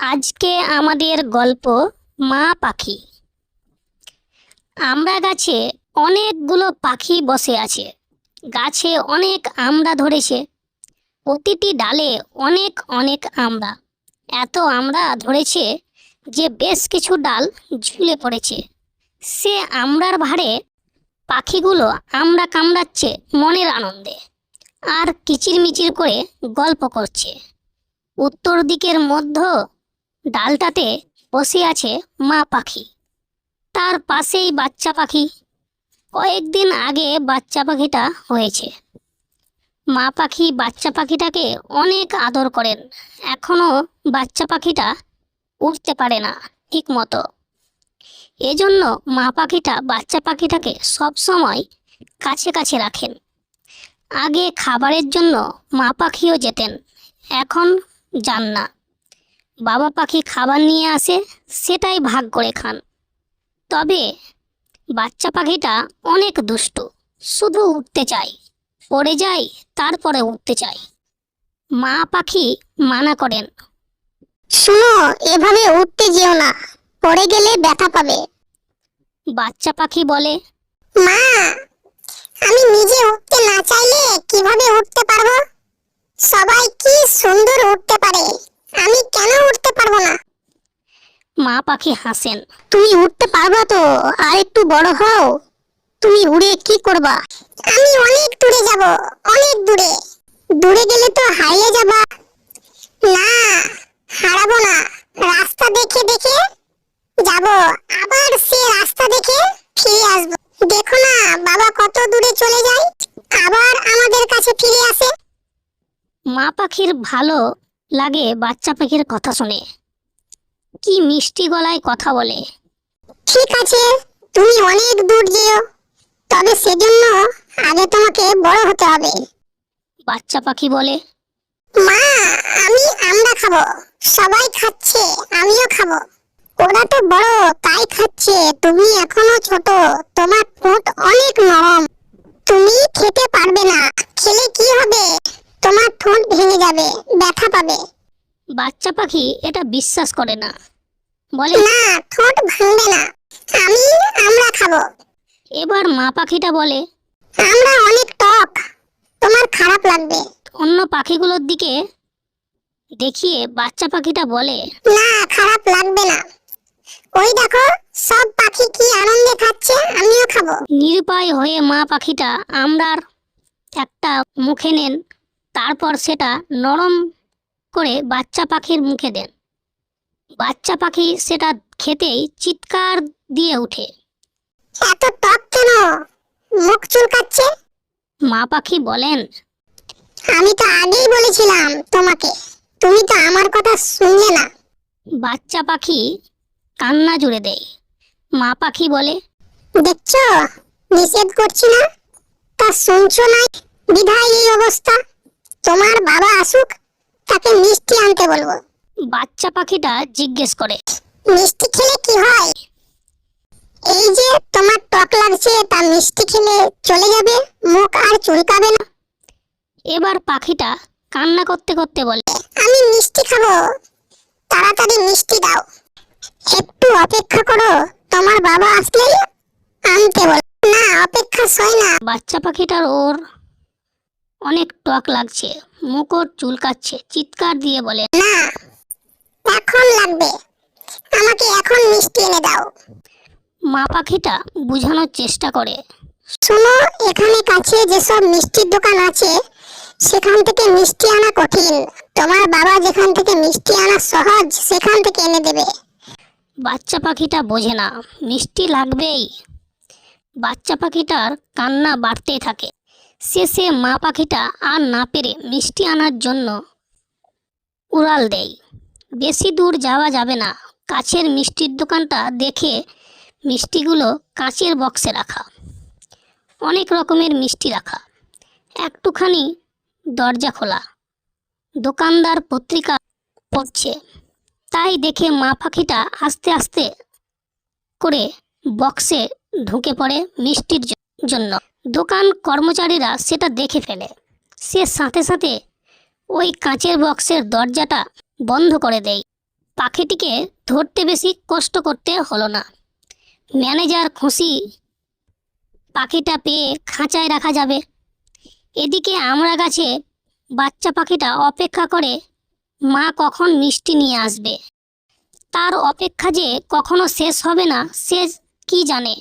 আজকে আমাদের গল্প মা পাখি। আমড়া গাছে অনেকগুলো পাখি বসে আছে। গাছে অনেক আমড়া ধরেছে, প্রতিটি ডালে অনেক অনেক আমড়া। এত আমড়া ধরেছে যে বেশ কিছু ডাল ঝুলে পড়েছে। সে আমড়ার ভারে পাখিগুলো আমড়া কামড়াচ্ছে মনের আনন্দে, আর কিচিরমিচির করে গল্প করছে। উত্তর দিকের মধ্য ডালটাতে বসে আছে মা পাখি, তার পাশেই বাচ্চা পাখি। কয়েকদিন আগে বাচ্চা পাখিটা হয়েছে। মা পাখি বাচ্চা পাখিটাকে অনেক আদর করেন। এখনো বাচ্চা পাখিটা উঠতে পারে না ঠিক মতো। এজন্য মা পাখিটা বাচ্চা পাখিটাকে সব সময় কাছে কাছে রাখেন। আগে খাবারের জন্য মা পাখিও যেতেন, এখন যান না। বাবা পাখি খাবার নিয়ে আসে, সেটাই ভাগ করে খান। তবে বাচ্চা পাখিটা অনেক দুষ্টু, শুধু উঠতে চায়, পড়ে যায়, তারপরে উঠতে চায়। মা পাখি মানা করেন, শোনো, এভাবে উঠতে যেও না, পড়ে গেলে ব্যথা পাবে। বাচ্চা পাখি বলে, মা, আমি নিজে উঠতে না চাইলে কিভাবে উঠতে পারবো? সবাই কি সুন্দর উঠতে পারে, আমি কেন উঠতে পারবো না? মা পাখি হাসেন, তুমি উঠতে পারবা তো, আর একটু বড় হও, তুমি উড়ে কি করবা? আমি অনেক দূরে যাব, অনেক দূরে। দূরে গেলে তো হারিয়ে যাবা। না, হারাবো না। রাস্তা দেখে দেখে যাব, আবার সে রাস্তা দেখে ফিরে আসবো। দেখো না, বাবা কত দূরে চলে যায়, আবার আমাদের কাছে ফিরে আসে। মা পাখির ভালো লাগে বাচ্চা পাখির কথা শুনে। কি মিষ্টি গলায় কথা বলে। ঠিক আছে, তুমি অনেক দূর যেও, তবে সেজন্য আগে তোমাকে বড় হতে হবে। বাচ্চা পাখি বলে, মা, আমি আমড়া খাবো। সবাই খাচ্ছে, আমিও খাবো। ওরা তো বড়, তাই খাচ্ছে। তুমি এখনো ছোট, তোমার ঠোঁট অনেক নরম, তুমি খেতে পারবে না। খেলে কি হবে? তোমার ঠোঁট ভেঙে যাবে, ব্যথা পাবে। বাচ্চা পাখি এটা বিশ্বাস করে না, বলে, না, ঠোঁট ভাঙবে না, আমি আমড়া খাবো। এবার মা পাখিটা বলে, আমড়া অনেক টক, তোমার খারাপ লাগবে। অন্য পাখিগুলোর দিকে দেখিয়ে বাচ্চা পাখিটা বলে, না, খারাপ লাগবে না। ওই দেখো, সব পাখি কি আনন্দে খাচ্ছে, আমিও খাবো। নিরুপায় হয়ে মা পাখিটা আমড়ার একটা মুখে নেন, তারপর সেটা নরম করে বাচ্চা পাখির মুখে দেন। বাচ্চা পাখি সেটা খেতেই চিৎকার দিয়ে ওঠে। এত টক কেন? মুখ চুলকাচ্ছে। মা পাখি বলেন, আমি তো আগেই বলেছিলাম তোমাকে, তুমি তো আমার কথা শুনলে না। বাচ্চা পাখি কান্না জুড়ে দেয়। মা পাখি বলে, দেখছো, নিষেধ করছি না, তা শুনছো না, বিধায় এই অবস্থা। তোমার বাবা আসুক, তাকে মিষ্টি আনতে বলবো। বাচ্চা পাখিটা জিজ্ঞেস করে, মিষ্টি খেলে কি হয়? এই যে তোমার টক লাগছে, তা মিষ্টি খেলে চলে যাবে, মুখ আর চুলকাবে না। এবার পাখিটা কান্না করতে করতে বলে, আমি মিষ্টি খাবো, তাড়াতাড়ি মিষ্টি দাও। একটু অপেক্ষা করো, তোমার বাবা আসলেই আনতে বল। না, অপেক্ষা সয় না। বাচ্চা পাখিটার ওর অনেক টক লাগছে, মুখ ওর চুলকাচ্ছে, চিৎকার দিয়ে বলে, না, এখন লাগবে, আমাকে এখন মিষ্টি এনে দাও। মা পাখিটা বোঝানোর চেষ্টা করে, শোনো, এখানে কাছে যেসব মিষ্টির দোকান আছে, সেখান থেকে মিষ্টি আনা কঠিন। তোমার বাবা যেখান থেকে মিষ্টি আনা সহজ, সেখান থেকে এনে দেবে। বাচ্চা পাখিটা বোঝে না মিষ্টি লাগবেই। বাচ্চা পাখিটার কান্না বাড়তেই থাকে। শেষে মা পাখিটা আর না পেরে মিষ্টি আনার জন্য উড়াল দেয়। বেশি দূর যাওয়া যাবে না। কাছের মিষ্টির দোকানটা দেখে মিষ্টিগুলো কাঁচের বক্সে রাখা, অনেক রকমের মিষ্টি রাখা। একটুখানি দরজা খোলা, দোকানদার পত্রিকা পড়ছে। তাই দেখে মা পাখিটা আস্তে আস্তে করে বক্সে ঢুকে পড়ে মিষ্টির জন্য। দোকান কর্মচারীরা সেটা দেখে ফেলে। সে সাথে সাথে ওই কাঁচের বক্সের দরজাটা বন্ধ করে দেয়। পাখিটিকে ধরতে বেশি কষ্ট করতে হলো না। ম্যানেজার খুশি, পাখিটা পেয়ে খাঁচায় রাখা যাবে। এদিকে আমড়া গাছে বাচ্চা পাখিটা অপেক্ষা করে মা কখন মিষ্টি নিয়ে আসবে। তার অপেক্ষা যে কখনো শেষ হবে না সে কি জানে।